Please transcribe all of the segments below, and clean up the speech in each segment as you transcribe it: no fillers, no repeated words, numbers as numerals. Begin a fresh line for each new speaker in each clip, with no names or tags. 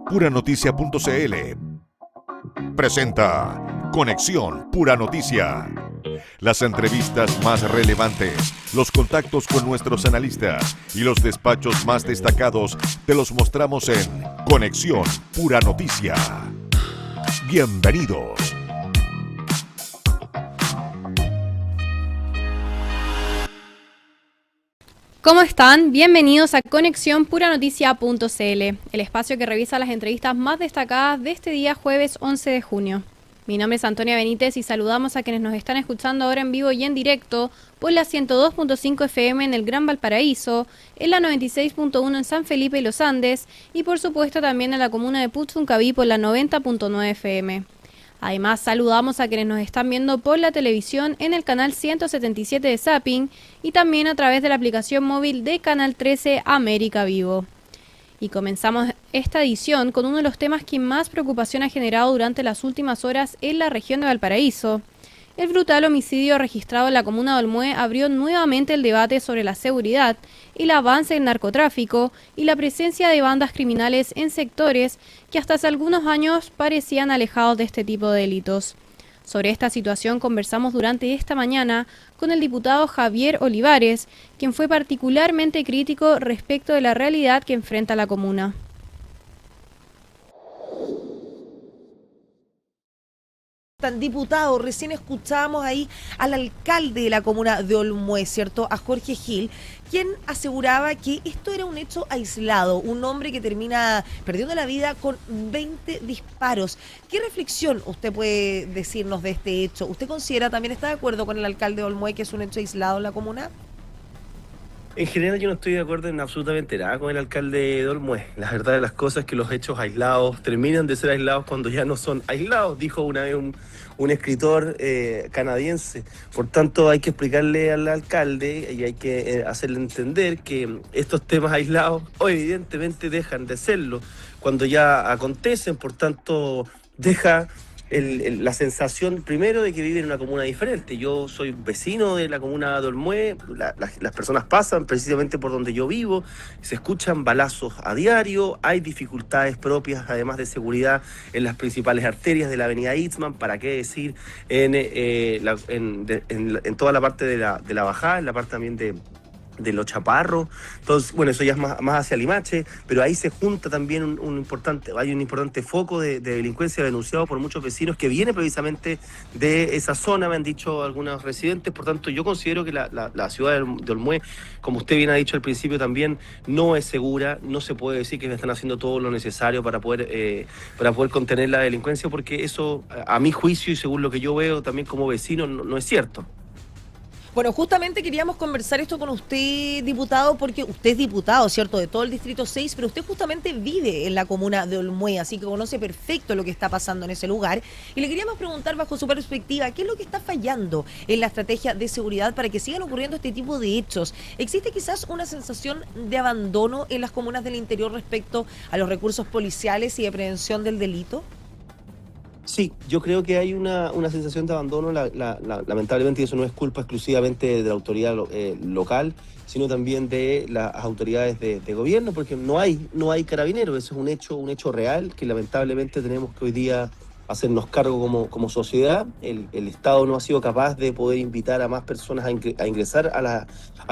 Puranoticia.cl presenta Conexión Pura Noticia. Las entrevistas más relevantes, los contactos con nuestros analistas y los despachos más destacados te los mostramos en Conexión Pura Noticia. Bienvenidos.
¿Cómo están? Bienvenidos a Conexión Puranoticia.cl, el espacio que revisa las entrevistas más destacadas de este día jueves 11 de junio. Mi nombre es Antonia Benítez y saludamos a quienes nos están escuchando ahora en vivo y en directo por la 102.5 FM en el Gran Valparaíso, en la 96.1 en San Felipe y Los Andes y por supuesto también en la comuna de Puchuncaví por la 90.9 FM. Además, saludamos a quienes nos están viendo por la televisión en el canal 177 de Zapping y también a través de la aplicación móvil de Canal 13 América Vivo. Y comenzamos esta edición con uno de los temas que más preocupación ha generado durante las últimas horas en la región de Valparaíso. El brutal homicidio registrado en la comuna de Olmué abrió nuevamente el debate sobre la seguridad, el avance del narcotráfico y la presencia de bandas criminales en sectores que hasta hace algunos años parecían alejados de este tipo de delitos. Sobre esta situación conversamos durante esta mañana con el diputado Javier Olivares, quien fue particularmente crítico respecto de la realidad que enfrenta la comuna.
Diputado, recién escuchábamos ahí al alcalde de la comuna de Olmué, ¿cierto? A Jorge Gil, quien aseguraba que esto era un hecho aislado, un hombre que termina perdiendo la vida con 20 disparos. ¿Qué reflexión usted puede decirnos de este hecho? ¿Usted considera, también está de acuerdo con el alcalde de Olmué, que es un hecho aislado en la comuna?
En general yo no estoy de acuerdo en absolutamente nada con el alcalde de Olmué. La verdad de las cosas es que los hechos aislados terminan de ser aislados cuando ya no son aislados, dijo una vez un escritor canadiense. Por tanto, hay que explicarle al alcalde y hay que hacerle entender que estos temas aislados evidentemente dejan de serlo cuando ya acontecen. Por tanto, deja la sensación primero de que viven en una comuna diferente. Yo soy vecino de la comuna de Olmué, las personas pasan precisamente por donde yo vivo, se escuchan balazos a diario, hay dificultades propias además de seguridad en las principales arterias de la avenida Itzman, para qué decir en toda la parte de la bajada, en la parte también de Los Chaparros. Entonces, bueno, eso ya es más hacia Limache, pero ahí se junta también hay un importante foco de delincuencia denunciado por muchos vecinos que viene precisamente de esa zona, me han dicho algunos residentes. Por tanto, yo considero que la ciudad de Olmué, como usted bien ha dicho al principio también, no es segura. No se puede decir que están haciendo todo lo necesario para poder contener la delincuencia, porque eso, a mi juicio y según lo que yo veo también como vecino, no es cierto.
Bueno, justamente queríamos conversar esto con usted, diputado, porque usted es diputado, ¿cierto?, de todo el Distrito 6, pero usted justamente vive en la comuna de Olmué, así que conoce perfecto lo que está pasando en ese lugar. Y le queríamos preguntar, bajo su perspectiva, ¿qué es lo que está fallando en la estrategia de seguridad para que sigan ocurriendo este tipo de hechos? ¿Existe quizás una sensación de abandono en las comunas del interior respecto a los recursos policiales y de prevención del delito?
Sí, yo creo que hay una sensación de abandono, lamentablemente, y eso no es culpa exclusivamente de la autoridad local, sino también de las autoridades de gobierno, porque no hay carabineros. Eso es un hecho real que lamentablemente tenemos que hoy día hacernos cargo como sociedad. El Estado no ha sido capaz de poder invitar a más personas a ingresar a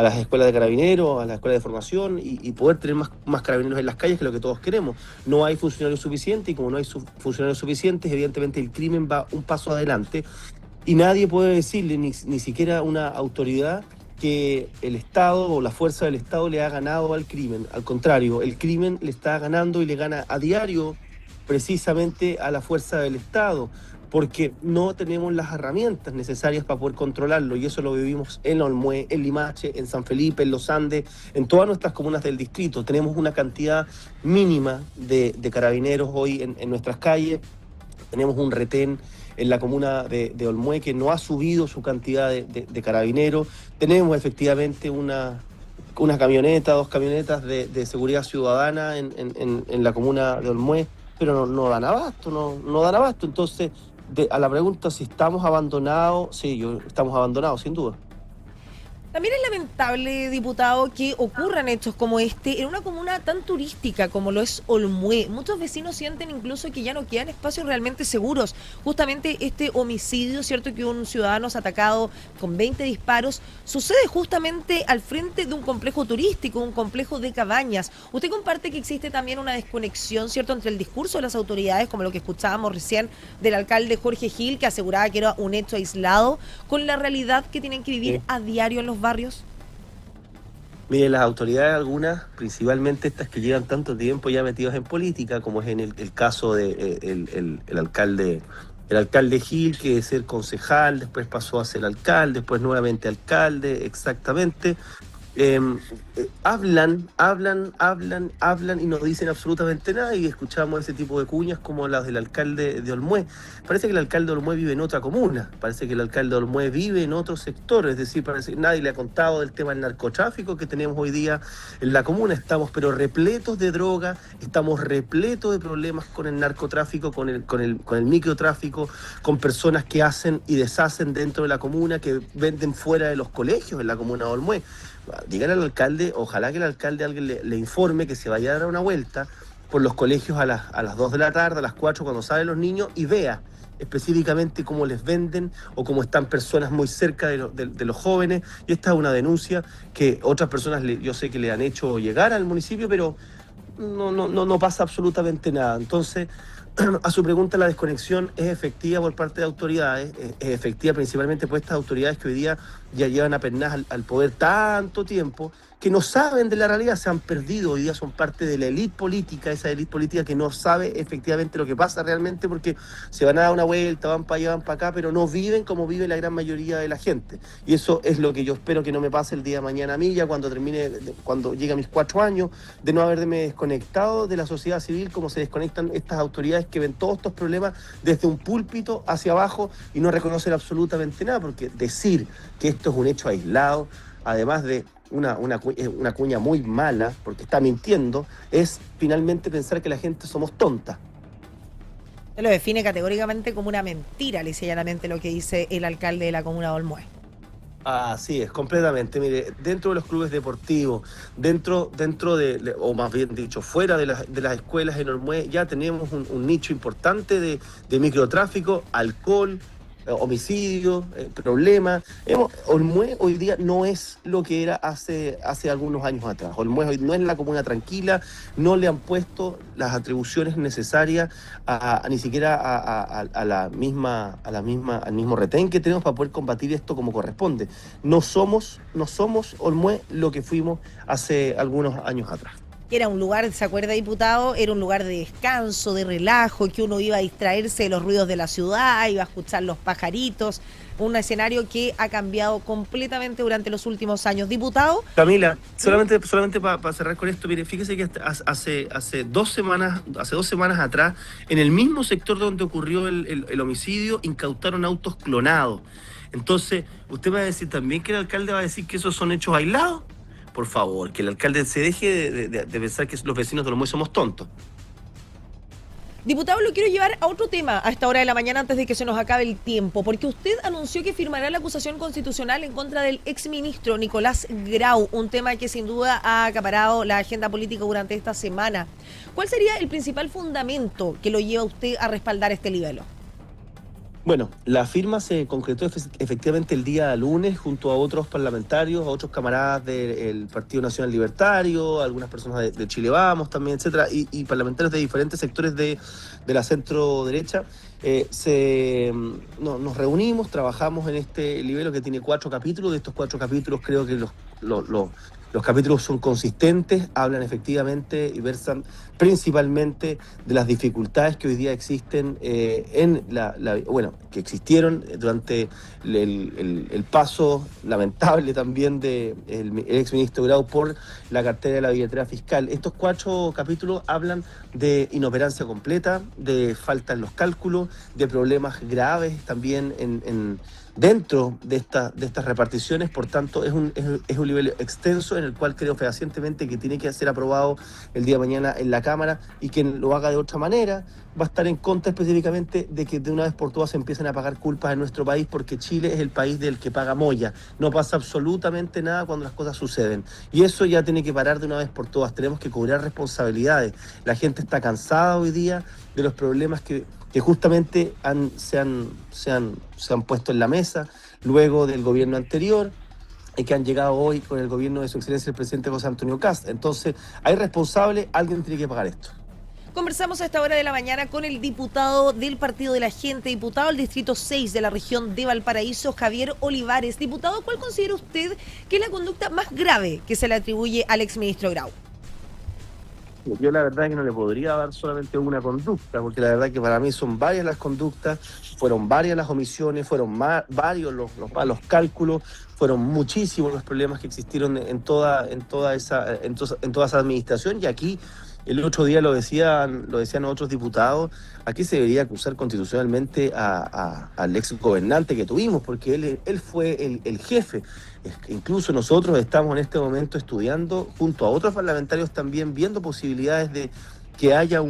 las escuelas de carabineros, a las escuelas de formación y poder tener más carabineros en las calles, que es lo que todos queremos. No hay funcionarios suficientes, y como no hay funcionarios suficientes, evidentemente el crimen va un paso adelante y nadie puede decirle, ni siquiera una autoridad, que el Estado o la fuerza del Estado le ha ganado al crimen. Al contrario, el crimen le está ganando y le gana a diario precisamente a la fuerza del Estado, porque no tenemos las herramientas necesarias para poder controlarlo, y eso lo vivimos en Olmué, en Limache, en San Felipe, en Los Andes, en todas nuestras comunas del distrito. Tenemos una cantidad mínima de carabineros hoy en nuestras calles. Tenemos un retén en la comuna de Olmué que no ha subido su cantidad de carabineros. Tenemos efectivamente una camioneta, 2 camionetas de seguridad ciudadana en la comuna de Olmué, pero no dan abasto, no dan abasto. Entonces, a la pregunta si estamos abandonados, sí, estamos abandonados, sin duda.
También es lamentable, diputado, que ocurran hechos como este en una comuna tan turística como lo es Olmué. Muchos vecinos sienten incluso que ya no quedan espacios realmente seguros. Justamente este homicidio, cierto que un ciudadano es atacado con 20 disparos, sucede justamente al frente de un complejo turístico, un complejo de cabañas. Usted comparte que existe también una desconexión, cierto, entre el discurso de las autoridades, como lo que escuchábamos recién del alcalde Jorge Gil, que aseguraba que era un hecho aislado, con la realidad que tienen que vivir a diario en los barrios.
Mire, las autoridades algunas, principalmente estas que llevan tanto tiempo ya metidas en política, como es en el caso de el alcalde Gil, que de ser concejal, después pasó a ser alcalde, después nuevamente alcalde, exactamente. Hablan y no dicen absolutamente nada, y escuchamos ese tipo de cuñas como las del alcalde de Olmué. Parece que el alcalde de Olmué vive en otra comuna, parece que el alcalde de Olmué vive en otro sector, es decir, parece que nadie le ha contado del tema del narcotráfico que tenemos hoy día en la comuna. Estamos pero repletos de droga, estamos repletos de problemas con el narcotráfico, con el microtráfico, con personas que hacen y deshacen dentro de la comuna, que venden fuera de los colegios en la comuna de Olmué. Díganle al alcalde, ojalá que el alcalde alguien le informe que se vaya a dar una vuelta por los colegios a las 2 de la tarde, a las 4 cuando salen los niños, y vea específicamente cómo les venden o cómo están personas muy cerca de los jóvenes. Y esta es una denuncia que otras personas yo sé que le han hecho llegar al municipio, pero no pasa absolutamente nada. Entonces, a su pregunta, la desconexión es efectiva por parte de autoridades, es efectiva principalmente por estas autoridades que hoy día ya llevan apenas al poder tanto tiempo, que no saben de la realidad, se han perdido, hoy día son parte de la élite política, esa élite política que no sabe efectivamente lo que pasa realmente, porque se van a dar una vuelta, van para allá, van para acá, pero no viven como vive la gran mayoría de la gente. Y eso es lo que yo espero que no me pase el día de mañana a mí, ya cuando cuando llegue a mis 4 años, de no haberme desconectado de la sociedad civil, como se desconectan estas autoridades que ven todos estos problemas desde un púlpito hacia abajo y no reconocen absolutamente nada, porque decir que esto es un hecho aislado, además de una cuña muy mala, porque está mintiendo, es finalmente pensar que la gente somos tontas.
Se lo define categóricamente como una mentira, lisa y llanamente, lo que dice el alcalde de la comuna de Olmué.
Así es, completamente. Mire, dentro de los clubes deportivos, dentro o más bien dicho, fuera de las escuelas en Olmué, ya tenemos un nicho importante de microtráfico, alcohol, homicidios, problemas. Olmué hoy día no es lo que era hace algunos años atrás. Olmué hoy no es la comuna tranquila, no le han puesto las atribuciones necesarias ni siquiera al mismo retén que tenemos para poder combatir esto como corresponde. No somos Olmué lo que fuimos hace algunos años atrás.
Era un lugar, ¿se acuerda, diputado? Era un lugar de descanso, de relajo, que uno iba a distraerse de los ruidos de la ciudad, iba a escuchar los pajaritos. Un escenario que ha cambiado completamente durante los últimos años. Diputado.
Camila, solamente para cerrar con esto, mire, fíjese que hace 2 semanas atrás, en el mismo sector donde ocurrió el homicidio, incautaron autos clonados. Entonces, usted va a decir también que el alcalde va a decir que esos son hechos aislados. Por favor, que el alcalde se deje de pensar que los vecinos de Olmué somos tontos.
Diputado, lo quiero llevar a otro tema a esta hora de la mañana antes de que se nos acabe el tiempo, porque usted anunció que firmará la acusación constitucional en contra del exministro Nicolás Grau, un tema que sin duda ha acaparado la agenda política durante esta semana. ¿Cuál sería el principal fundamento que lo lleva a usted a respaldar este libelo?
Bueno, la firma se concretó efectivamente el día lunes junto a otros parlamentarios, a otros camaradas del Partido Nacional Libertario, algunas personas de Chile Vamos también, etcétera, y parlamentarios de diferentes sectores de la centro derecha. Nos reunimos, trabajamos en este libelo que tiene 4 capítulos. De estos 4 capítulos creo que los capítulos son consistentes, hablan efectivamente y versan principalmente de las dificultades que hoy día existen que existieron durante el paso lamentable también del exministro Grau por la cartera de la billetera fiscal. Estos 4 capítulos hablan de inoperancia completa, de falta en los cálculos, de problemas graves también dentro de estas reparticiones. Por tanto, es un nivel extenso en el cual creo fehacientemente que tiene que ser aprobado el día de mañana en la Cámara, y quien lo haga de otra manera va a estar en contra específicamente de que de una vez por todas se empiecen a pagar culpas en nuestro país, porque Chile es el país del que paga moya. No pasa absolutamente nada cuando las cosas suceden. Y eso ya tiene que parar de una vez por todas. Tenemos que cobrar responsabilidades. La gente está cansada hoy día de los problemas que justamente se han puesto en la mesa luego del gobierno anterior, y que han llegado hoy con el gobierno de su excelencia el presidente José Antonio Kast. Entonces, hay responsable, alguien tiene que pagar esto.
Conversamos a esta hora de la mañana con el diputado del Partido de la Gente, diputado del Distrito 6 de la región de Valparaíso, Javier Olivares. Diputado, ¿cuál considera usted que es la conducta más grave que se le atribuye al exministro Grau?
Yo la verdad es que no le podría dar solamente una conducta, porque la verdad que para mí son varias las conductas, fueron varias las omisiones, fueron varios los malos cálculos, fueron muchísimos los problemas que existieron en toda esa administración. Y aquí el otro día lo decían otros diputados, aquí se debería acusar constitucionalmente al ex gobernante que tuvimos, porque él fue el jefe. Incluso nosotros estamos en este momento estudiando, junto a otros parlamentarios también, viendo posibilidades de que haya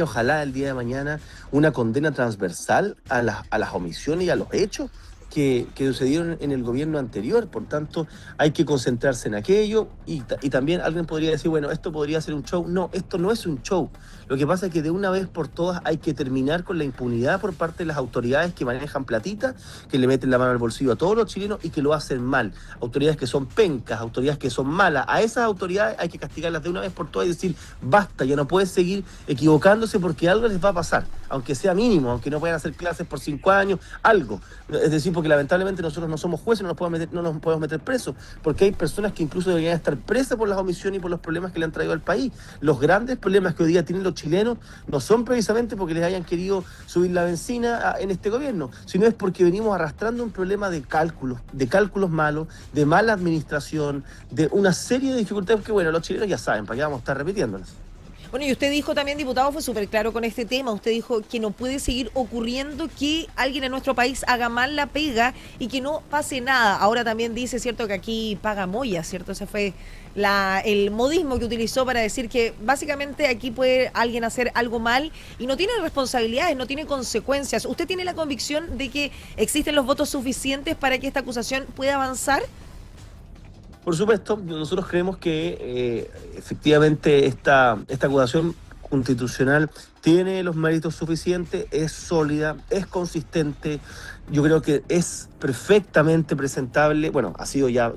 ojalá el día de mañana una condena transversal a las omisiones y a los hechos que sucedieron en el gobierno anterior. Por tanto, hay que concentrarse en aquello, y también alguien podría decir, bueno, esto podría ser un show. No, esto no es un show. Lo que pasa es que de una vez por todas hay que terminar con la impunidad por parte de las autoridades que manejan platita, que le meten la mano al bolsillo a todos los chilenos y que lo hacen mal. Autoridades que son pencas, autoridades que son malas. A esas autoridades hay que castigarlas de una vez por todas y decir, basta, ya no pueden seguir equivocándose, porque algo les va a pasar, aunque sea mínimo, aunque no puedan hacer clases por 5 años, algo. Es decir, porque lamentablemente nosotros no somos jueces, no nos podemos meter presos, porque hay personas que incluso deberían estar presas por las omisiones y por los problemas que le han traído al país. Los grandes problemas que hoy día tienen los chilenos no son precisamente porque les hayan querido subir la benzina en este gobierno, sino es porque venimos arrastrando un problema de cálculos malos, de mala administración, de una serie de dificultades que, bueno, los chilenos ya saben, para qué vamos a estar repitiéndolas.
Bueno, y usted dijo también, diputado, fue súper claro con este tema, usted dijo que no puede seguir ocurriendo que alguien en nuestro país haga mal la pega y que no pase nada. Ahora también dice, cierto, que aquí paga moya, ¿cierto? Ese fue el modismo que utilizó para decir que básicamente aquí puede alguien hacer algo mal y no tiene responsabilidades, no tiene consecuencias. ¿Usted tiene la convicción de que existen los votos suficientes para que esta acusación pueda avanzar?
Por supuesto, nosotros creemos que efectivamente esta acusación constitucional tiene los méritos suficientes, es sólida, es consistente. Yo creo que es perfectamente presentable. Bueno, ha sido ya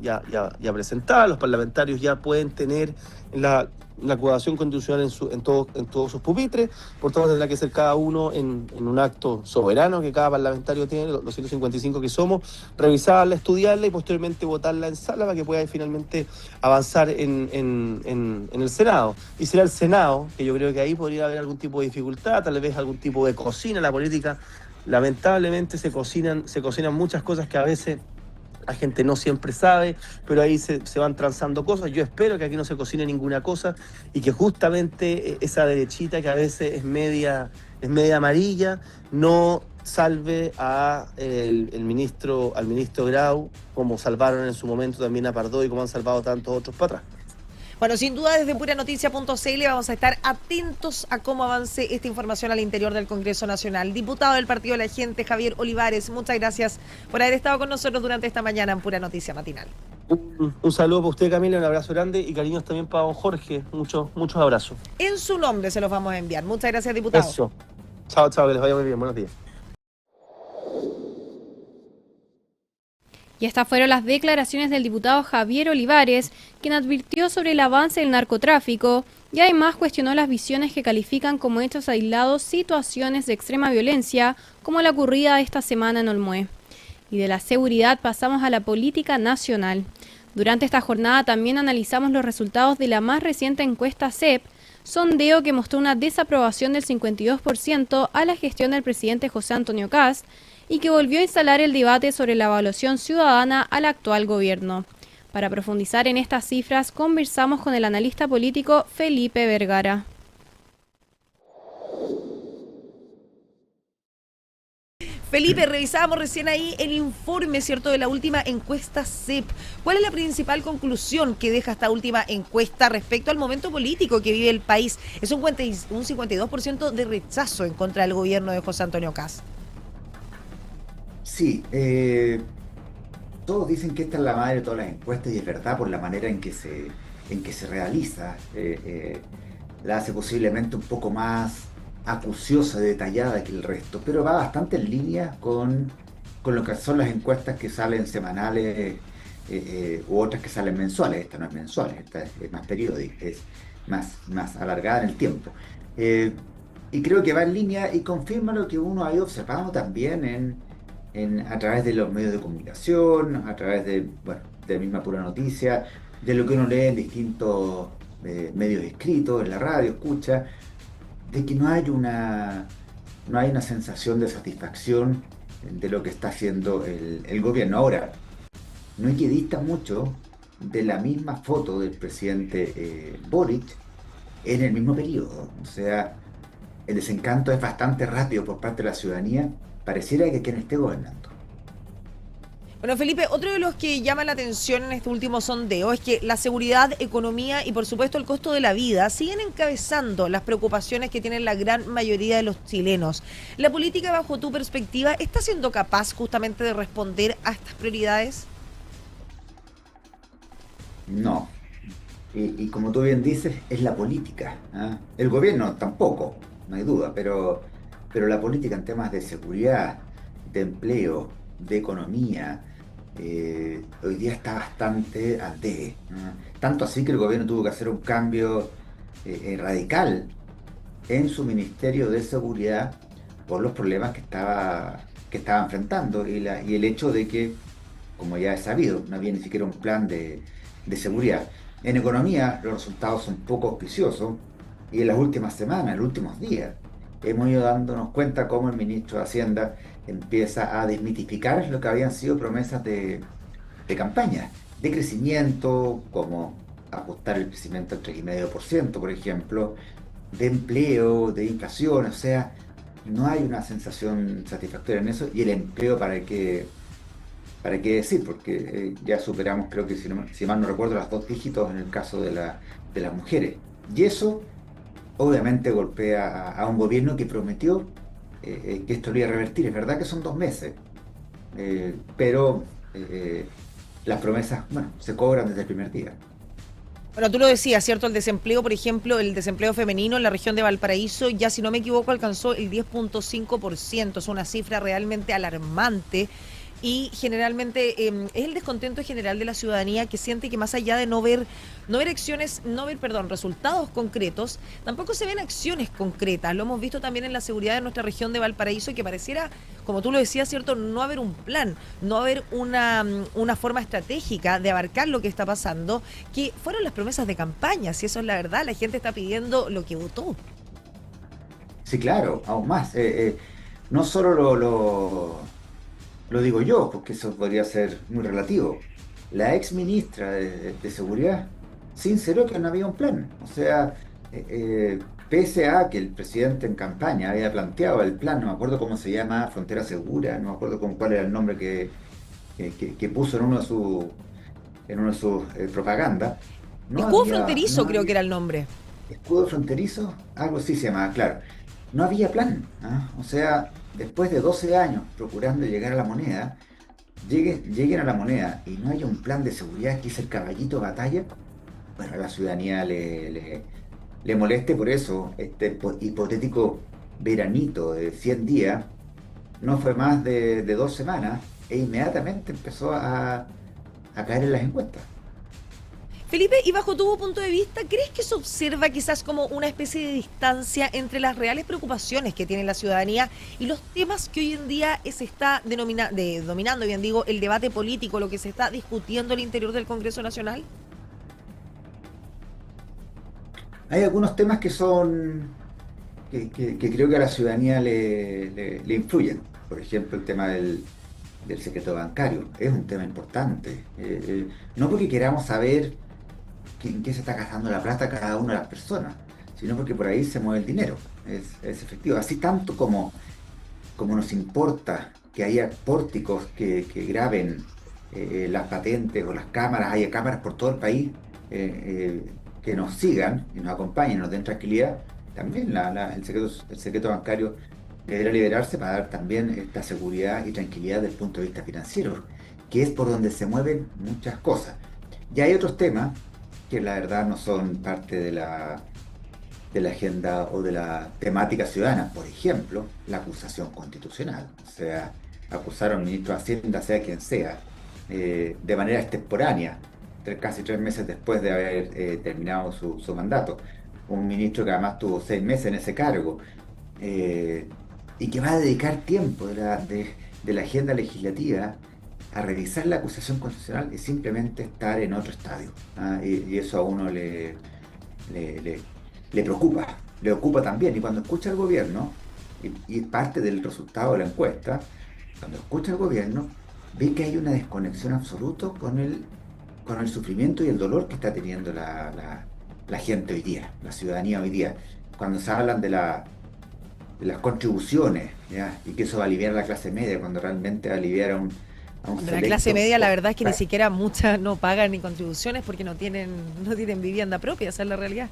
presentada, los parlamentarios ya pueden tener la acusación constitucional en todos sus pupitres. Por tanto, tendrá que ser cada uno en un acto soberano que cada parlamentario tiene, los 155 que somos, revisarla, estudiarla y posteriormente votarla en sala para que pueda finalmente avanzar en el Senado. Y será el Senado, que yo creo que ahí podría haber algún tipo de dificultad, tal vez algún tipo de cocina en la política. Lamentablemente se cocinan muchas cosas que a veces la gente no siempre sabe, pero ahí se van transando cosas. Yo espero que aquí no se cocine ninguna cosa y que justamente esa derechita que a veces es media amarilla no salve al ministro Grau, como salvaron en su momento también a Pardo y como han salvado tantos otros para atrás.
Bueno, sin duda desde puranoticia.cl vamos a estar atentos a cómo avance esta información al interior del Congreso Nacional. Diputado del Partido de la Gente, Javier Olivares, muchas gracias por haber estado con nosotros durante esta mañana en Pura Noticia Matinal.
Un saludo para usted, Camila, un abrazo grande y cariños también para don Jorge. Muchos abrazos.
En su nombre se los vamos a enviar. Muchas gracias, diputado.
Eso. Chao, que les vaya muy bien. Buenos días.
Y estas fueron las declaraciones del diputado Javier Olivares, quien advirtió sobre el avance del narcotráfico y además cuestionó las visiones que califican como hechos aislados situaciones de extrema violencia, como la ocurrida esta semana en Olmué. Y de la seguridad pasamos a la política nacional. Durante esta jornada también analizamos los resultados de la más reciente encuesta CEP, sondeo que mostró una desaprobación del 52% a la gestión del presidente José Antonio Kast, y que volvió a instalar el debate sobre la evaluación ciudadana al actual gobierno. Para profundizar en estas cifras, conversamos con el analista político Felipe Vergara.
Felipe, revisábamos recién ahí el informe, ¿cierto?, de la última encuesta CEP. ¿Cuál es la principal conclusión que deja esta última encuesta respecto al momento político que vive el país? Es un 52% de rechazo en contra del gobierno de José Antonio Kast.
Sí, todos dicen que esta es la madre de todas las encuestas y es verdad por la manera en que se realiza. La hace posiblemente un poco más acuciosa, detallada que el resto, pero va bastante en línea con lo que son las encuestas que salen semanales u otras que salen mensuales. Esta no es mensual, esta es más periódica, es más alargada en el tiempo. Y creo que va en línea y confirma lo que uno ha ido observando también a través de los medios de comunicación, a través de la misma Pura Noticia, de lo que uno lee en distintos medios escritos, en la radio, escucha, de que no hay una sensación de satisfacción de lo que está haciendo el gobierno. Ahora, no hay que distar mucho de la misma foto del presidente Boric en el mismo periodo. O sea, el desencanto es bastante rápido por parte de la ciudadanía, pareciera que quien esté gobernando.
Bueno, Felipe, otro de los que llama la atención en este último sondeo es que la seguridad, economía y por supuesto el costo de la vida siguen encabezando las preocupaciones que tienen la gran mayoría de los chilenos. ¿La política, bajo tu perspectiva, está siendo capaz justamente de responder a estas prioridades?
No. Y como tú bien dices, es la política, ¿ah? El gobierno tampoco, no hay duda, pero la política en temas de seguridad, de empleo, de economía, hoy día está bastante al debe, ¿no? Tanto así que el gobierno tuvo que hacer un cambio radical en su Ministerio de Seguridad por los problemas que estaba enfrentando y el hecho de que, como ya es sabido, no había ni siquiera un plan de seguridad. En economía los resultados son poco auspiciosos y en las últimas semanas, en los últimos días, hemos ido dándonos cuenta cómo el ministro de Hacienda empieza a desmitificar lo que habían sido promesas de campaña, de crecimiento, como ajustar el crecimiento al 3,5%, por ejemplo, de empleo, de inflación. O sea, no hay una sensación satisfactoria en eso, y el empleo, ¿para qué decir? Porque ya superamos, creo que si mal no recuerdo, los 2 dígitos en el caso de las mujeres. Y eso obviamente golpea a un gobierno que prometió que esto lo iba a revertir. Es verdad que son 2 meses, pero las promesas, se cobran desde el primer día.
Bueno, tú lo decías, ¿cierto? El desempleo, por ejemplo, el desempleo femenino en la región de Valparaíso, ya si no me equivoco, alcanzó el 10,5%. Es una cifra realmente alarmante. Y generalmente es el descontento general de la ciudadanía, que siente que más allá de no ver resultados concretos, tampoco se ven acciones concretas. Lo hemos visto también en la seguridad de nuestra región de Valparaíso, que pareciera, como tú lo decías, ¿cierto?, no haber un plan, no haber una forma estratégica de abarcar lo que está pasando, que fueron las promesas de campaña. Si eso es la verdad, la gente está pidiendo lo que votó.
Sí, claro, aún más. No solo lo digo yo, porque eso podría ser muy relativo. La ex ministra de Seguridad sinceró que no había un plan. O sea, pese a que el presidente en campaña había planteado el plan, no me acuerdo cómo se llama, Frontera Segura, no me acuerdo cuál era el nombre que puso en uno de sus propagandas.
Escudo fronterizo, creo que era el nombre.
Escudo fronterizo, algo así se llamaba, claro. No había plan, ¿ah? O sea, después de 12 años procurando llegar a la moneda, lleguen a la moneda y no haya un plan de seguridad, que es el caballito de batalla. Bueno, a la ciudadanía le moleste. Por eso este hipotético veranito de 100 días no fue más de 2 semanas e inmediatamente empezó a caer en las encuestas.
Felipe, y bajo tu punto de vista, ¿crees que se observa quizás como una especie de distancia entre las reales preocupaciones que tiene la ciudadanía y los temas que hoy en día se está dominando, bien digo, el debate político, lo que se está discutiendo al interior del Congreso Nacional?
Hay algunos temas que creo que a la ciudadanía le influyen. Por ejemplo, el tema del secreto bancario es un tema importante. No porque queramos saber en qué se está gastando la plata cada una de las personas, sino porque por ahí se mueve el dinero. Es efectivo. Así tanto como nos importa que haya pórticos que graben las patentes o las cámaras, haya cámaras por todo el país que nos sigan y nos acompañen, nos den tranquilidad. También el secreto bancario deberá liberarse para dar también esta seguridad y tranquilidad desde el punto de vista financiero, que es por donde se mueven muchas cosas. Y hay otros temas que la verdad no son parte de la agenda o de la temática ciudadana. Por ejemplo, la acusación constitucional. O sea, acusar a un ministro de Hacienda, sea quien sea, de manera extemporánea, casi 3 meses después de haber terminado su mandato. Un ministro que además tuvo 6 meses en ese cargo, y que va a dedicar tiempo de la agenda legislativa a revisar la acusación constitucional, es simplemente estar en otro estadio. Y eso a uno le preocupa, le ocupa también. Y cuando escucha al gobierno, y parte del resultado de la encuesta, cuando escucha al gobierno, ve que hay una desconexión absoluta con el sufrimiento y el dolor que está teniendo la gente hoy día, la ciudadanía hoy día. Cuando se hablan de las contribuciones, ¿ya? Y que eso va a aliviar a la clase media, cuando realmente va a aliviar a un
de la clase media, la verdad es que ni siquiera muchas no pagan ni contribuciones porque no tienen vivienda propia, esa es la realidad.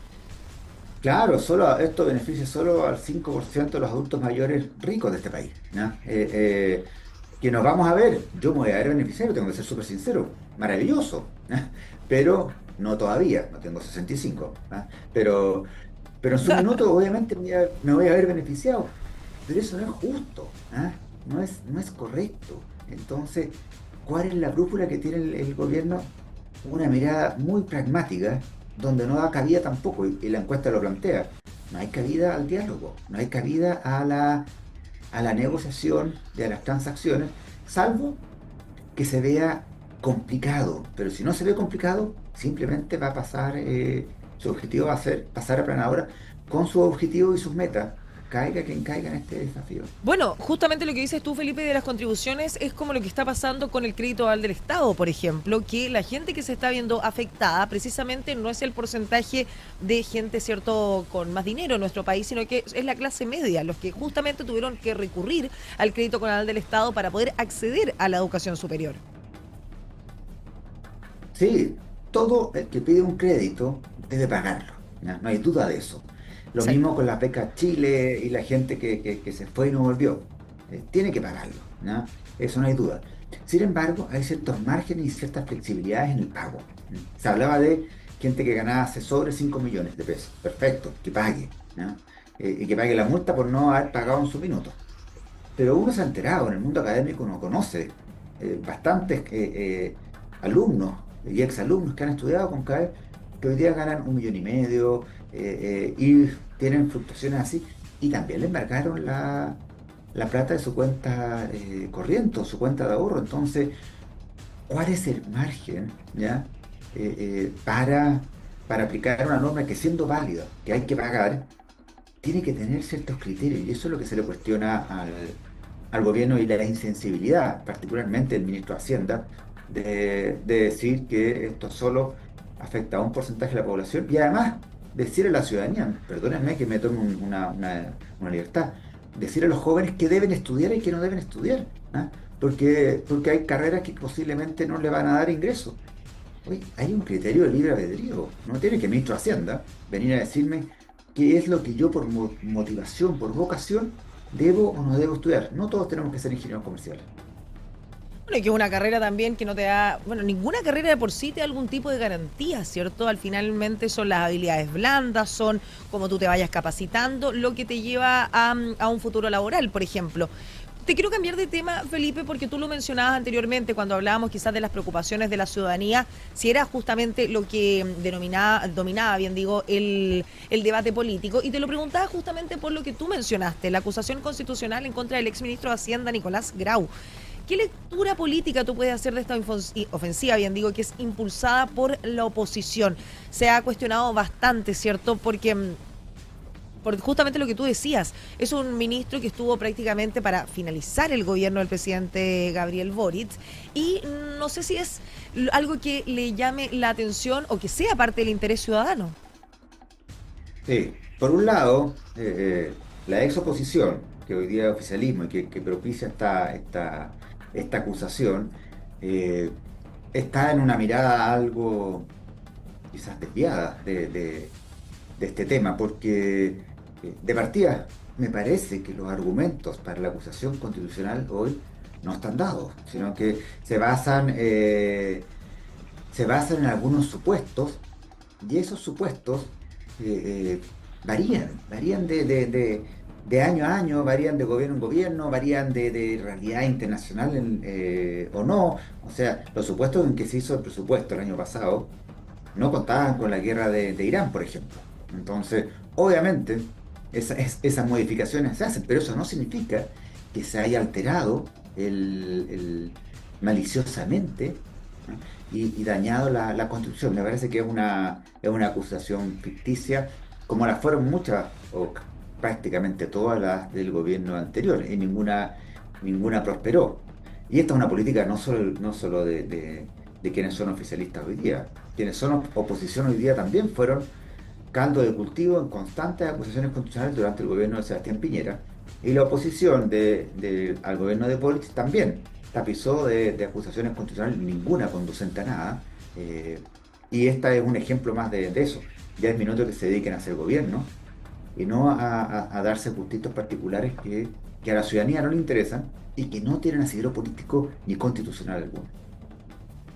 Claro, esto beneficia solo al 5% de los adultos mayores ricos de este país, ¿ya? Que nos vamos a ver, yo me voy a ver beneficiario, tengo que ser súper sincero, maravilloso, ¿ya? Pero no todavía, no tengo 65, ¿ya? Pero en su minuto obviamente me voy a ver beneficiado, pero eso no es justo, ¿ya? No es correcto. Entonces, ¿cuál es la brújula que tiene el gobierno? Una mirada muy pragmática, donde no da cabida tampoco, y la encuesta lo plantea, no hay cabida al diálogo, no hay cabida a la negociación de las transacciones, salvo que se vea complicado. Pero si no se ve complicado, simplemente va a pasar, su objetivo va a ser pasar a planadora con sus objetivos y sus metas, caiga quien caiga en este desafío.
Bueno, justamente lo que dices tú, Felipe, de las contribuciones es como lo que está pasando con el crédito al del Estado, por ejemplo, que la gente que se está viendo afectada precisamente no es el porcentaje de gente, cierto, con más dinero en nuestro país, sino que es la clase media, los que justamente tuvieron que recurrir al crédito al del Estado para poder acceder a la educación superior.
Sí, todo el que pide un crédito debe pagarlo, ¿ya? No hay duda de eso. Lo
Sí.
mismo con las becas Chile y la gente que se fue y no volvió. Tiene que pagarlo, ¿no? Eso no hay duda. Sin embargo, hay ciertos márgenes y ciertas flexibilidades en el pago. Se hablaba de gente que ganaba sobre 5 millones de pesos. Perfecto, que pague, ¿no? Y que pague la multa por no haber pagado en su minuto. Pero uno se ha enterado, en el mundo académico uno conoce bastantes alumnos y exalumnos que han estudiado con CAE que hoy día ganan 1,5 millones y tienen fluctuaciones así, y también le embargaron la plata de su cuenta corriente, o su cuenta de ahorro. Entonces, ¿cuál es el margen, ya, para aplicar una norma que, siendo válida, que hay que pagar, tiene que tener ciertos criterios? Y eso es lo que se le cuestiona al gobierno, y la insensibilidad, particularmente el ministro de Hacienda, de decir que esto solo afecta a un porcentaje de la población, y además decir a la ciudadanía, perdónenme que me tome una libertad, decir a los jóvenes que deben estudiar y que no deben estudiar, ¿ah? Porque hay carreras que posiblemente no le van a dar ingresos. Oye, hay un criterio de libre albedrío. No tiene que el ministro de Hacienda venir a decirme qué es lo que yo, por motivación, por vocación, debo o no debo estudiar. No todos tenemos que ser ingenieros comerciales.
Bueno, y que es una carrera también que no te da, bueno, ninguna carrera de por sí te da algún tipo de garantía, ¿cierto? Al finalmente son las habilidades blandas, son como tú te vayas capacitando, lo que te lleva a un futuro laboral, por ejemplo. Te quiero cambiar de tema, Felipe, porque tú lo mencionabas anteriormente cuando hablábamos quizás de las preocupaciones de la ciudadanía, si era justamente lo que dominaba, bien digo, el debate político. Y te lo preguntaba justamente por lo que tú mencionaste, la acusación constitucional en contra del exministro de Hacienda, Nicolás Grau. ¿Qué lectura política tú puedes hacer de esta ofensiva, bien digo, que es impulsada por la oposición? Se ha cuestionado bastante, ¿cierto? Porque por justamente lo que tú decías, es un ministro que estuvo prácticamente para finalizar el gobierno del presidente Gabriel Boric, y no sé si es algo que le llame la atención o que sea parte del interés ciudadano.
Sí, por un lado, la ex oposición, que hoy día es oficialismo y que propicia esta acusación, eh, está en una mirada algo quizás desviada de este tema, porque de partida me parece que los argumentos para la acusación constitucional hoy no están dados, sino que se basan en algunos supuestos, y esos supuestos varían de año a año, varían de gobierno en gobierno, varían de realidad internacional o no. O sea, los supuestos en que se hizo el presupuesto el año pasado no contaban con la guerra de Irán, por ejemplo. Entonces, obviamente, esas modificaciones se hacen, pero eso no significa que se haya alterado maliciosamente, ¿no? y dañado la Constitución. Me parece que es una acusación ficticia, como las fueron muchas, o prácticamente todas las del gobierno anterior, y ninguna prosperó. Y esta es una política no solo de quienes son oficialistas hoy día. Quienes son oposición hoy día también fueron caldo de cultivo en constantes acusaciones constitucionales durante el gobierno de Sebastián Piñera, y la oposición al gobierno de Boric también tapizó de acusaciones constitucionales, ninguna conducente a nada, y esta es un ejemplo más de eso. Ya es minuto que se dediquen a hacer gobierno y no a darse gustitos particulares que a la ciudadanía no le interesan y que no tienen asidero político ni constitucional alguno.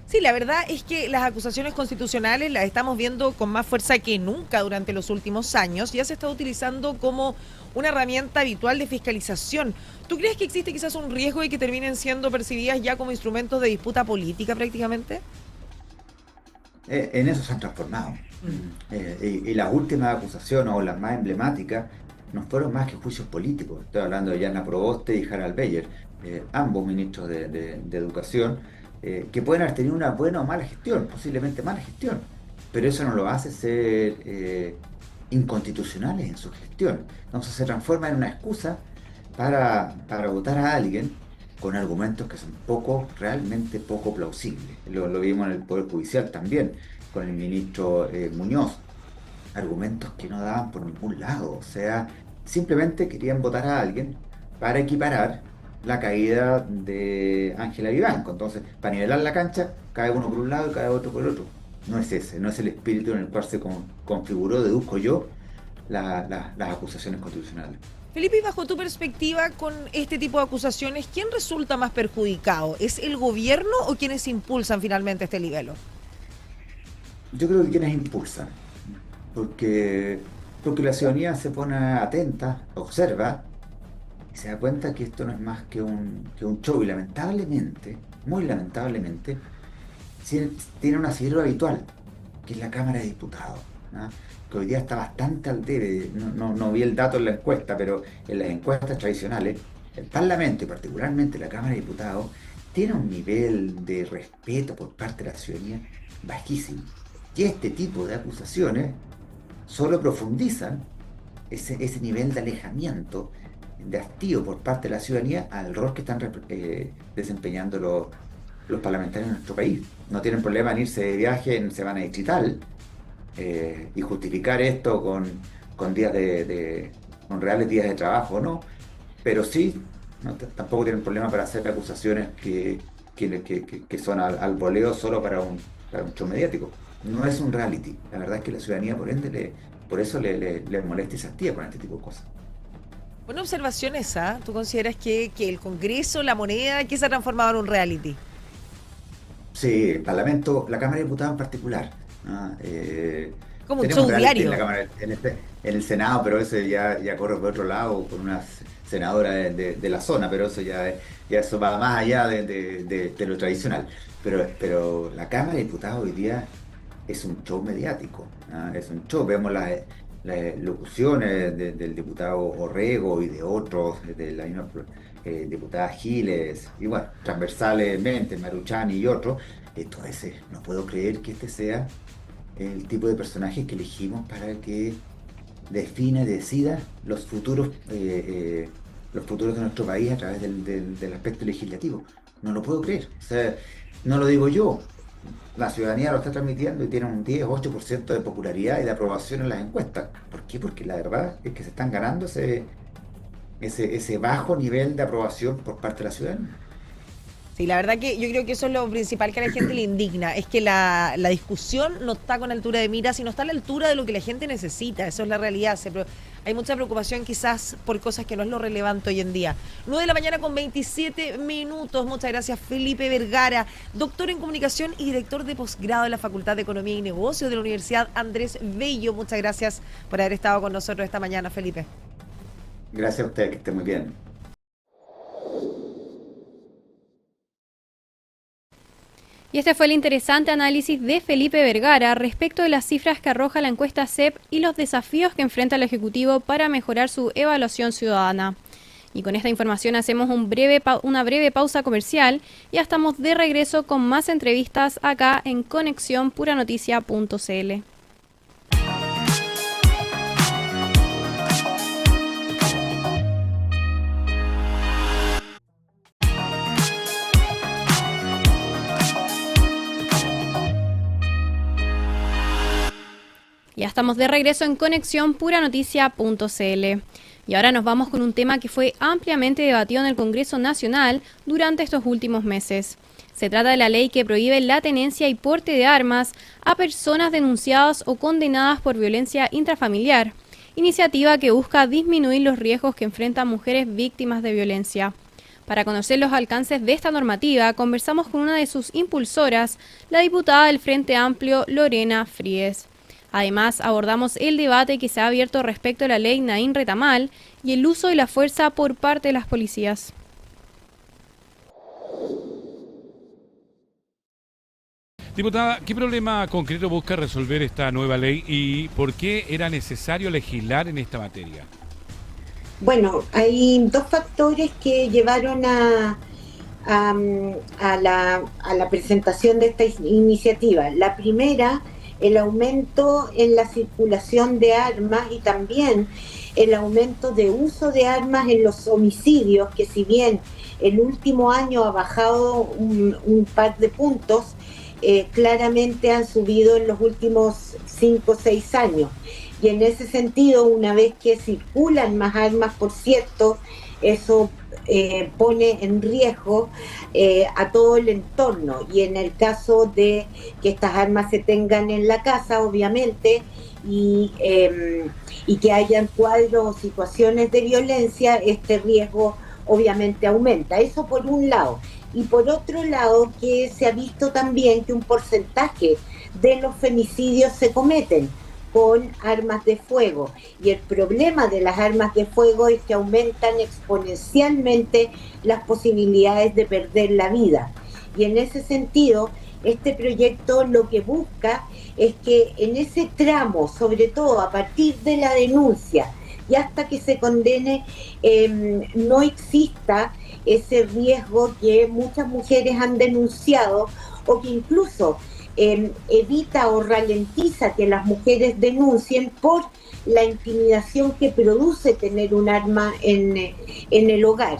Sí, la verdad es que las acusaciones constitucionales las estamos viendo con más fuerza que nunca durante los últimos años. Ya se está utilizando como una herramienta habitual de fiscalización. ¿Tú crees que existe quizás un riesgo de que terminen siendo percibidas ya como instrumentos de disputa política prácticamente?
En eso se han transformado. Y las últimas acusaciones, o las más emblemáticas, no fueron más que juicios políticos. Estoy hablando de Jana Proboste y Harald Beyer, ambos ministros de Educación, que pueden haber tenido una buena o mala gestión, posiblemente mala gestión, pero eso no lo hace ser inconstitucionales en su gestión. Entonces se transforma en una excusa para votar a alguien con argumentos que son realmente poco plausibles. Lo vimos en el Poder Judicial también, con el ministro Muñoz. Argumentos que no daban por ningún lado. O sea, simplemente querían votar a alguien para equiparar la caída de Ángela Vivanco. Entonces, para nivelar la cancha, cae uno por un lado y cae otro por el otro. No es el espíritu en el cual se configuró, deduzco yo, las acusaciones constitucionales.
Felipe, y bajo tu perspectiva con este tipo de acusaciones, ¿quién resulta más perjudicado? ¿Es el gobierno o quienes impulsan finalmente este libelo?
Yo creo que quienes impulsan, porque la ciudadanía se pone atenta, observa, y se da cuenta que esto no es más que un show, y lamentablemente, muy lamentablemente, tiene un asidero habitual, que es la Cámara de Diputados, ¿no? Que hoy día está bastante al debe. No vi el dato en la encuesta, pero en las encuestas tradicionales, el Parlamento, y particularmente la Cámara de Diputados, tiene un nivel de respeto por parte de la ciudadanía bajísimo. Y este tipo de acusaciones solo profundizan ese nivel de alejamiento, de hastío por parte de la ciudadanía al rol que están desempeñando los parlamentarios en nuestro país. No tienen problema en irse de viaje en semana distrital, y justificar esto con días con reales días de trabajo, ¿no? Pero sí, tampoco tienen problema para hacer acusaciones que son al voleo solo para un show mediático. No es un reality. La verdad es que la ciudadanía, por eso le molesta y se hastía con este tipo de cosas.
Buena observación esa. ¿Tú consideras que el Congreso, la moneda, que se ha transformado en un reality?
Sí, el Parlamento, la Cámara de Diputados en particular, ¿no?
Como un
Tenemos
show
reality
diario.
en el Senado, pero ese ya corre por otro lado con una senadora de la zona, pero ya eso va más allá de lo tradicional. Pero la Cámara de Diputados hoy día es un show mediático, ¿no? Es un show. Vemos las locuciones del diputado Orrego y de otros, de la misma diputada Giles, y bueno, transversalmente Maruchani y otros. Entonces, no puedo creer que este sea el tipo de personaje que elegimos para que decida los futuros de nuestro país a través del aspecto legislativo. No lo puedo creer. O sea, no lo digo yo. La ciudadanía lo está transmitiendo y tiene un 10-8% de popularidad y de aprobación en las encuestas. ¿Por qué? Porque la verdad es que se están ganando ese bajo nivel de aprobación por parte de la ciudadanía.
Sí, la verdad que yo creo que eso es lo principal que a la gente le indigna, es que la discusión no está con altura de miras y no está a la altura de lo que la gente necesita, eso es la realidad. Hay mucha preocupación quizás por cosas que no es lo relevante hoy en día. 9 de la mañana con 27 minutos, muchas gracias Felipe Vergara, doctor en comunicación y director de posgrado de la Facultad de Economía y Negocios de la Universidad Andrés Bello. Muchas gracias por haber estado con nosotros esta mañana, Felipe.
Gracias a usted, que esté muy bien.
Y este fue el interesante análisis de Felipe Vergara respecto de las cifras que arroja la encuesta CEP y los desafíos que enfrenta el Ejecutivo para mejorar su evaluación ciudadana. Y con esta información hacemos una breve pausa comercial y ya estamos de regreso con más entrevistas acá en conexiónpuranoticia.cl. Ya estamos de regreso en conexiónpuranoticia.cl. Y ahora nos vamos con un tema que fue ampliamente debatido en el Congreso Nacional durante estos últimos meses. Se trata de la ley que prohíbe la tenencia y porte de armas a personas denunciadas o condenadas por violencia intrafamiliar, iniciativa que busca disminuir los riesgos que enfrentan mujeres víctimas de violencia. Para conocer los alcances de esta normativa, conversamos con una de sus impulsoras, la diputada del Frente Amplio, Lorena Fríes. Además, abordamos el debate que se ha abierto respecto a la ley Naín Retamal y el uso de la fuerza por parte de las policías.
Diputada, ¿qué problema concreto busca resolver esta nueva ley y por qué era necesario legislar en esta materia?
Bueno, hay dos factores que llevaron a la presentación de esta iniciativa. La primera, el aumento en la circulación de armas y también el aumento de uso de armas en los homicidios, que si bien el último año ha bajado un par de puntos, claramente han subido en los últimos 5 o 6 años. Y en ese sentido, una vez que circulan más armas, por cierto, eso pone en riesgo a todo el entorno, y en el caso de que estas armas se tengan en la casa, obviamente, y que hayan cuadros o situaciones de violencia, este riesgo obviamente aumenta. Eso por un lado. Y por otro lado, que se ha visto también que un porcentaje de los femicidios se cometen con armas de fuego, y el problema de las armas de fuego es que aumentan exponencialmente las posibilidades de perder la vida. Y en ese sentido, este proyecto lo que busca es que en ese tramo, sobre todo a partir de la denuncia y hasta que se condene, no exista ese riesgo que muchas mujeres han denunciado, o que incluso evita o ralentiza que las mujeres denuncien por la intimidación que produce tener un arma en el hogar.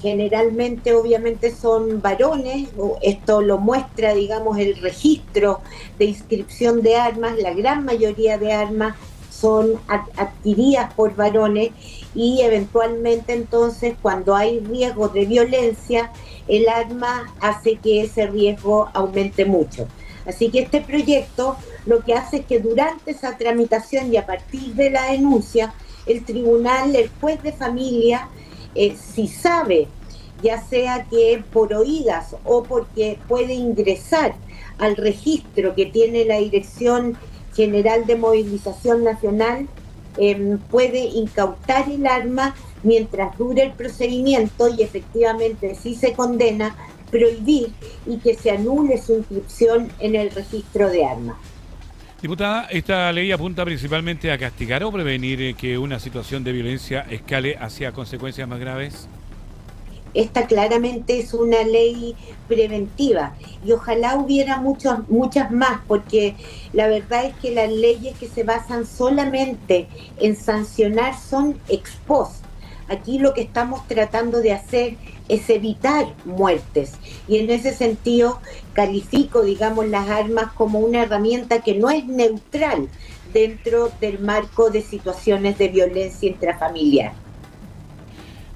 Generalmente, obviamente, son varones, esto lo muestra, digamos, el registro de inscripción de armas. La gran mayoría de armas son adquiridas por varones, y eventualmente entonces, cuando hay riesgo de violencia, el arma hace que ese riesgo aumente mucho. Así que este proyecto lo que hace es que durante esa tramitación y a partir de la denuncia, el tribunal, el juez de familia, si sabe, ya sea que por oídas o porque puede ingresar al registro que tiene la Dirección General de Movilización Nacional, puede incautar el arma mientras dure el procedimiento, y efectivamente, si se condena, prohibir y que se anule su inscripción en el registro de armas.
Diputada, ¿esta ley apunta principalmente a castigar o prevenir que una situación de violencia escale hacia consecuencias más graves?
Esta claramente es una ley preventiva, y ojalá hubiera muchas más, porque la verdad es que las leyes que se basan solamente en sancionar son ex post. Aquí lo que estamos tratando de hacer es evitar muertes, y en ese sentido califico, digamos, las armas como una herramienta que no es neutral dentro del marco de situaciones de violencia intrafamiliar.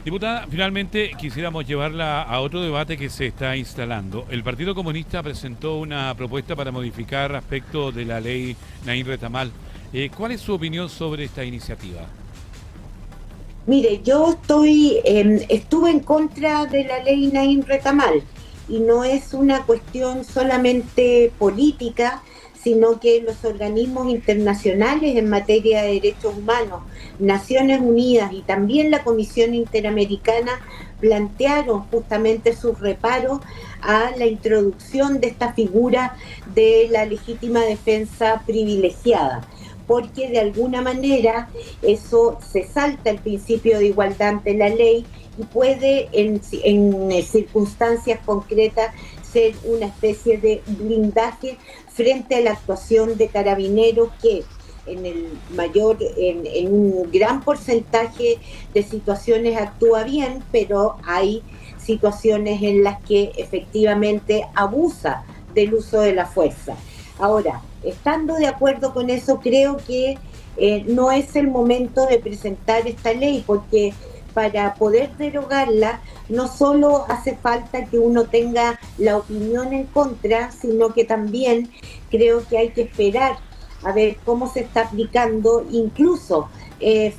Diputada, finalmente quisiéramos llevarla a otro debate que se está instalando. El Partido Comunista presentó una propuesta para modificar aspectos de la ley Naín Retamal. ¿Cuál es su opinión sobre esta iniciativa?
Mire, yo estuve en contra de la ley Naín Retamal y no es una cuestión solamente política, sino que los organismos internacionales en materia de derechos humanos, Naciones Unidas y también la Comisión Interamericana plantearon justamente sus reparos a la introducción de esta figura de la legítima defensa privilegiada, porque de alguna manera eso se salta el principio de igualdad ante la ley y puede en circunstancias concretas ser una especie de blindaje frente a la actuación de carabineros que en un gran porcentaje de situaciones actúa bien, pero hay situaciones en las que efectivamente abusa del uso de la fuerza. Ahora, estando de acuerdo con eso, creo que no es el momento de presentar esta ley, porque para poder derogarla no solo hace falta que uno tenga la opinión en contra, sino que también creo que hay que esperar a ver cómo se está aplicando, incluso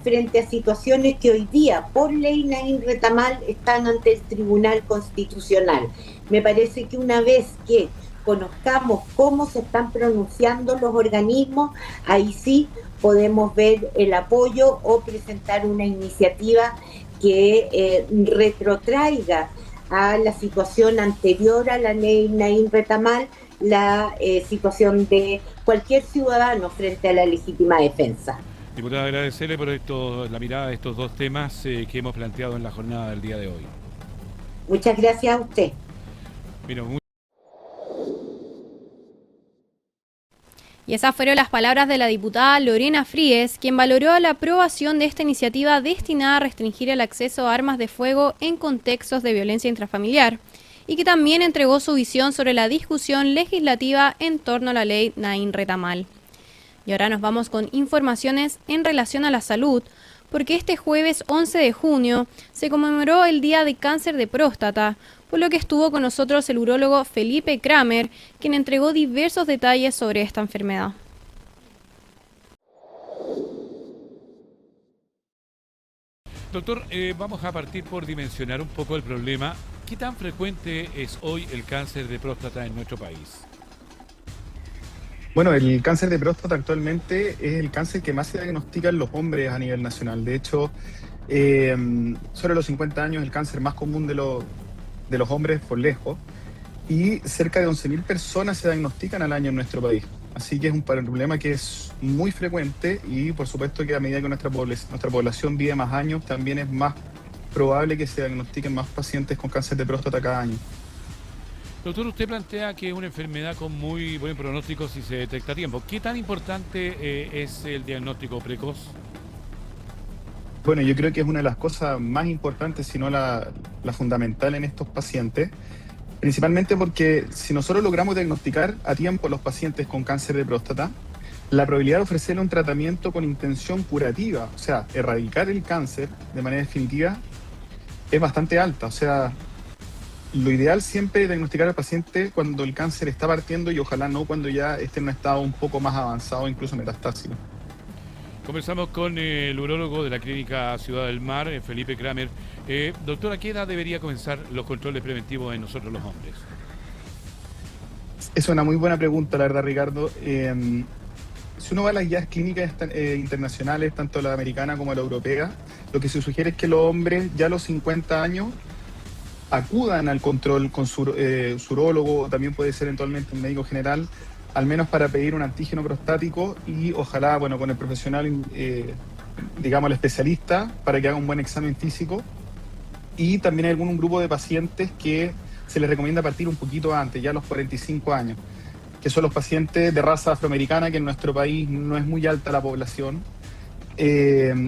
frente a situaciones que hoy día, por ley Naín Retamal, están ante el Tribunal Constitucional. Me parece que una vez que conozcamos cómo se están pronunciando los organismos, ahí sí podemos ver el apoyo o presentar una iniciativa que retrotraiga a la situación anterior a la ley Naín Retamal la situación de cualquier ciudadano frente a la legítima defensa.
Diputada, agradecerle por la mirada de estos dos temas que hemos planteado en la jornada del día de hoy.
Muchas gracias a usted.
Mira,
Y esas fueron las palabras de la diputada Lorena Fríes, quien valoró la aprobación de esta iniciativa destinada a restringir el acceso a armas de fuego en contextos de violencia intrafamiliar, y que también entregó su visión sobre la discusión legislativa en torno a la ley Naín Retamal. Y ahora nos vamos con informaciones en relación a la salud, porque este jueves 11 de junio se conmemoró el Día de Cáncer de Próstata, por lo que estuvo con nosotros el urólogo Felipe Kramer, quien entregó diversos detalles sobre esta enfermedad.
Doctor, vamos a partir por dimensionar un poco el problema. ¿Qué tan frecuente es hoy el cáncer de próstata en nuestro país?
Bueno, el cáncer de próstata actualmente es el cáncer que más se diagnostica en los hombres a nivel nacional. De hecho, sobre los 50 años, el cáncer más común de los hombres por lejos, y cerca de 11.000 personas se diagnostican al año en nuestro país. Así que es un problema que es muy frecuente y por supuesto que a medida que nuestra población vive más años, también es más probable que se diagnostiquen más pacientes con cáncer de próstata cada año.
Doctor, usted plantea que es una enfermedad con muy buen pronóstico si se detecta a tiempo. ¿Qué tan importante es el diagnóstico precoz?
Bueno, yo creo que es una de las cosas más importantes, si no la fundamental en estos pacientes, principalmente porque si nosotros logramos diagnosticar a tiempo a los pacientes con cáncer de próstata, la probabilidad de ofrecerle un tratamiento con intención curativa, o sea, erradicar el cáncer de manera definitiva, es bastante alta. O sea, lo ideal siempre es diagnosticar al paciente cuando el cáncer está partiendo y ojalá no cuando ya esté en un estado un poco más avanzado, incluso metastásico.
Conversamos con el urólogo de la Clínica Ciudad del Mar, Felipe Kramer. Doctor, ¿a qué edad debería comenzar los controles preventivos en nosotros los hombres?
Es una muy buena pregunta, la verdad, Ricardo. Si uno va a las guías clínicas internacionales, tanto la americana como la europea, lo que se sugiere es que los hombres ya a los 50 años acudan al control con su urólogo, también puede ser eventualmente un médico general, al menos para pedir un antígeno prostático y ojalá, bueno, con el profesional, digamos, el especialista, para que haga un buen examen físico. Y también hay algún grupo de pacientes que se les recomienda partir un poquito antes, ya a los 45 años, que son los pacientes de raza afroamericana, que en nuestro país no es muy alta la población,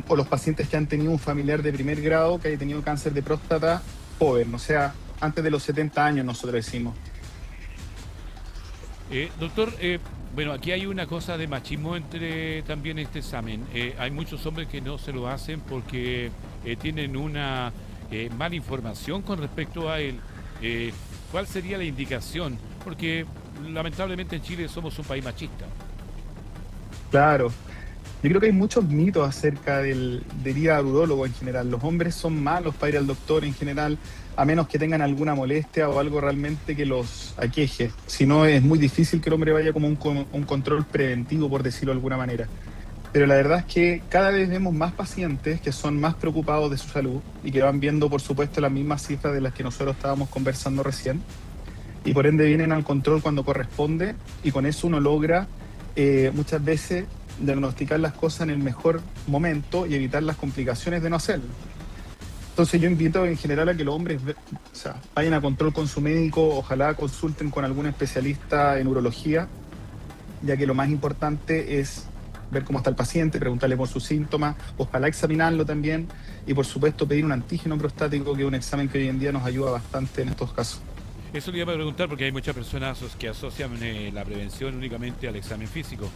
o los pacientes que han tenido un familiar de primer grado que haya tenido cáncer de próstata joven, o sea, antes de los 70 años nosotros decimos.
Doctor, bueno, aquí hay una cosa de machismo entre también este examen. Hay muchos hombres que no se lo hacen porque tienen una mala información con respecto a él. ¿Cuál sería la indicación? Porque lamentablemente en Chile somos un país machista.
Claro. Yo creo que hay muchos mitos acerca del ir al urólogo en general. Los hombres son malos para ir al doctor en general, a menos que tengan alguna molestia o algo realmente que los aqueje. Si no, es muy difícil que el hombre vaya como un control preventivo, por decirlo de alguna manera. Pero la verdad es que cada vez vemos más pacientes que son más preocupados de su salud y que van viendo, por supuesto, las mismas cifras de las que nosotros estábamos conversando recién. Y por ende vienen al control cuando corresponde, y con eso uno logra muchas veces diagnosticar las cosas en el mejor momento y evitar las complicaciones de no hacerlo. Entonces yo invito en general a que los hombres vayan a control con su médico, ojalá consulten con algún especialista en urología, ya que lo más importante es ver cómo está el paciente, preguntarle por sus síntomas, ojalá examinarlo también y por supuesto pedir un antígeno prostático, que es un examen que hoy en día nos ayuda bastante en estos casos.
Eso le iba a preguntar porque hay muchas personas que asocian la prevención únicamente al examen físico.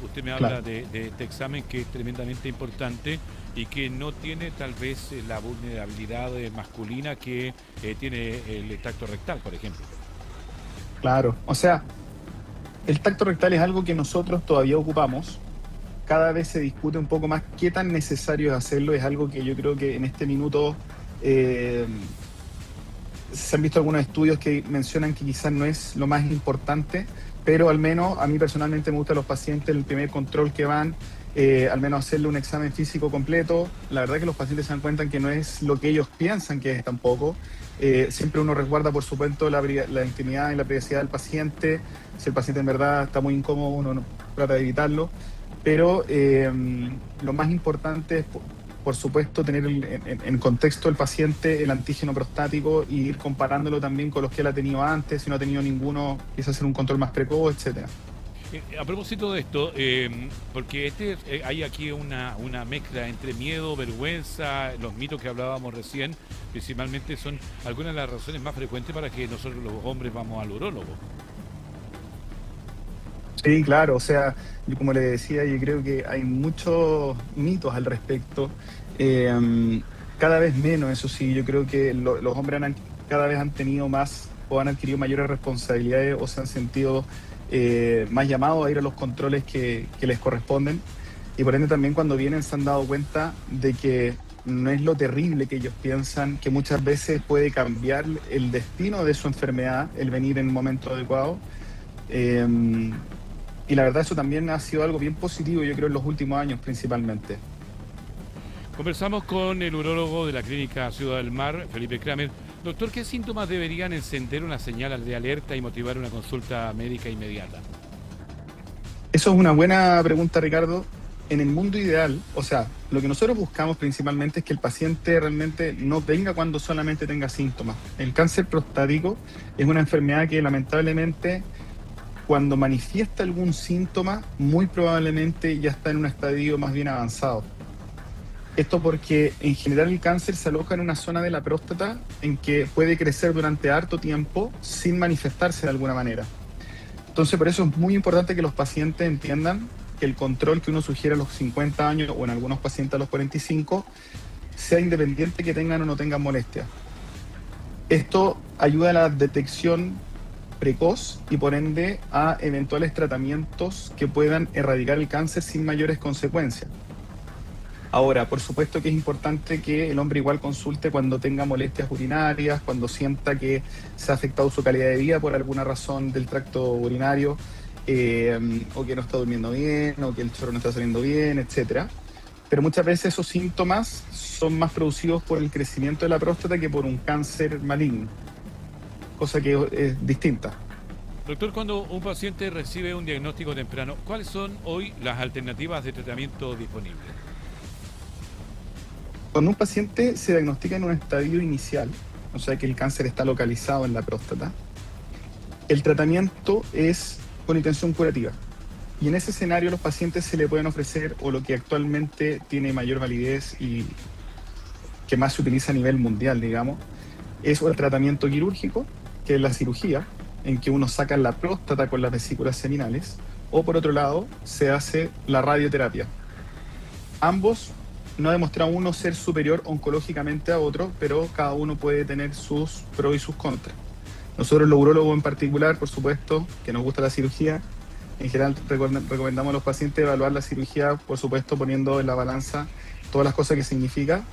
Usted me habla de este examen que es tremendamente importante y que no tiene tal vez la vulnerabilidad masculina que tiene el tacto rectal, por ejemplo.
Claro, o sea, el tacto rectal es algo que nosotros todavía ocupamos. Cada vez se discute un poco más qué tan necesario es hacerlo. Es algo que yo creo que en este minuto se han visto algunos estudios que mencionan que quizás no es lo más importante, pero al menos a mí personalmente me gusta a los pacientes el primer control que van, al menos hacerle un examen físico completo. La verdad que los pacientes se dan cuenta que no es lo que ellos piensan que es tampoco. Siempre uno resguarda, por supuesto, la intimidad y la privacidad del paciente. Si el paciente en verdad está muy incómodo, uno no, trata de evitarlo. Pero lo más importante es, por supuesto, tener en contexto el paciente el antígeno prostático y ir comparándolo también con los que él ha tenido antes. Si no ha tenido ninguno, quizás hacer un control más precoz, etcétera.
A propósito de esto, porque hay aquí una mezcla entre miedo, vergüenza, los mitos que hablábamos recién, principalmente son algunas de las razones más frecuentes para que nosotros los hombres vamos al urólogo.
Sí, claro, o sea, yo como le decía, yo creo que hay muchos mitos al respecto, cada vez menos, eso sí. Yo creo que los hombres cada vez han tenido más o han adquirido mayores responsabilidades o se han sentido más llamados a ir a los controles que les corresponden, y por ende también cuando vienen se han dado cuenta de que no es lo terrible que ellos piensan, que muchas veces puede cambiar el destino de su enfermedad el venir en un momento adecuado. Y la verdad eso también ha sido algo bien positivo, yo creo, en los últimos años principalmente.
Conversamos con el urólogo de la Clínica Ciudad del Mar, Felipe Kramer. Doctor, ¿qué síntomas deberían encender una señal de alerta y motivar una consulta médica inmediata?
Eso es una buena pregunta, Ricardo. En el mundo ideal, o sea, lo que nosotros buscamos principalmente es que el paciente realmente no venga cuando solamente tenga síntomas. El cáncer prostático es una enfermedad que lamentablemente, cuando manifiesta algún síntoma, muy probablemente ya está en un estadio más bien avanzado. Esto porque en general el cáncer se aloja en una zona de la próstata en que puede crecer durante harto tiempo sin manifestarse de alguna manera. Entonces por eso es muy importante que los pacientes entiendan que el control que uno sugiere a los 50 años o en algunos pacientes a los 45 sea independiente que tengan o no tengan molestias. Esto ayuda a la detección precoz y por ende a eventuales tratamientos que puedan erradicar el cáncer sin mayores consecuencias. Ahora, por supuesto que es importante que el hombre igual consulte cuando tenga molestias urinarias, cuando sienta que se ha afectado su calidad de vida por alguna razón del tracto urinario, o que no está durmiendo bien, o que el chorro no está saliendo bien, etcétera. Pero muchas veces esos síntomas son más producidos por el crecimiento de la próstata que por un cáncer maligno, cosa que es distinta.
Doctor, cuando un paciente recibe un diagnóstico temprano, ¿cuáles son hoy las alternativas de tratamiento disponibles?
Cuando un paciente se diagnostica en un estadio inicial, o sea que el cáncer está localizado en la próstata, el tratamiento es con intención curativa. Y en ese escenario a los pacientes se le pueden ofrecer, o lo que actualmente tiene mayor validez y que más se utiliza a nivel mundial, digamos, es el tratamiento quirúrgico, que es la cirugía, en que uno saca la próstata con las vesículas seminales, o por otro lado, se hace la radioterapia. Ambos no ha demostrado uno ser superior oncológicamente a otro, pero cada uno puede tener sus pros y sus contras. Nosotros los urólogos en particular, por supuesto, que nos gusta la cirugía, en general recomendamos a los pacientes evaluar la cirugía, por supuesto, poniendo en la balanza todas las cosas que significa.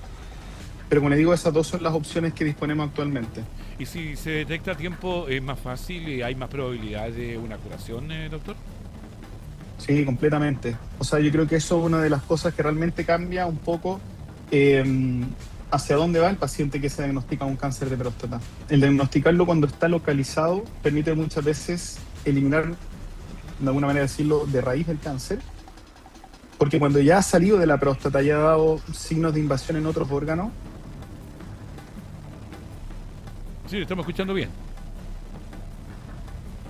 Pero como les digo, esas dos son las opciones que disponemos actualmente.
¿Y si se detecta a tiempo es más fácil y hay más probabilidad de una curación, doctor?
Sí, completamente. O sea, yo creo que eso es una de las cosas que realmente cambia un poco hacia dónde va el paciente que se diagnostica un cáncer de próstata. El diagnosticarlo cuando está localizado permite muchas veces eliminar, de alguna manera decirlo, de raíz el cáncer, porque cuando ya ha salido de la próstata, ya ha dado signos de invasión en otros órganos.
Sí, estamos escuchando bien.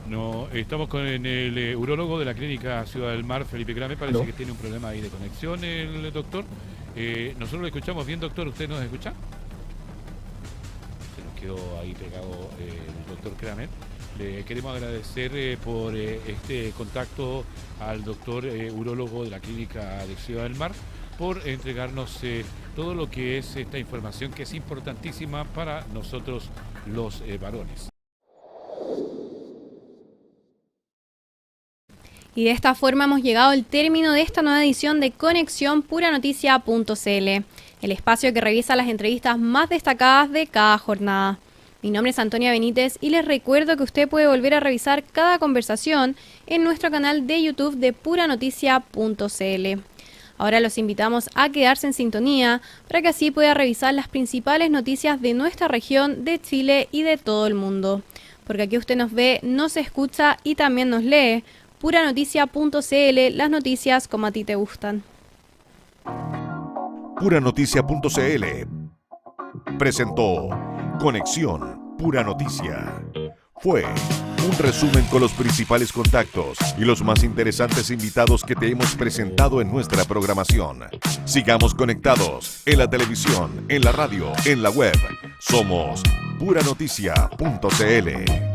No, estamos con el urólogo de la clínica Ciudad del Mar, Felipe Kramer. Parece que tiene un problema ahí de conexión el doctor. Nosotros lo escuchamos bien, doctor. ¿Usted nos escucha? Se nos quedó ahí pegado el doctor Kramer. Le queremos agradecer por este contacto al doctor urólogo de la clínica de Ciudad del Mar por entregarnos todo lo que es esta información que es importantísima para nosotros los varones.
Y de esta forma hemos llegado al término de esta nueva edición de Conexión Puranoticia.cl, el espacio que revisa las entrevistas más destacadas de cada jornada. Mi nombre es Antonia Benítez y les recuerdo que usted puede volver a revisar cada conversación en nuestro canal de YouTube de Puranoticia.cl. Ahora los invitamos a quedarse en sintonía para que así pueda revisar las principales noticias de nuestra región, de Chile y de todo el mundo. Porque aquí usted nos ve, nos escucha y también nos lee. Puranoticia.cl, las noticias como a ti te gustan.
Puranoticia.cl presentó Conexión Pura Noticia. Fue un resumen con los principales contactos y los más interesantes invitados que te hemos presentado en nuestra programación. Sigamos conectados en la televisión, en la radio, en la web. Somos Puranoticia.cl.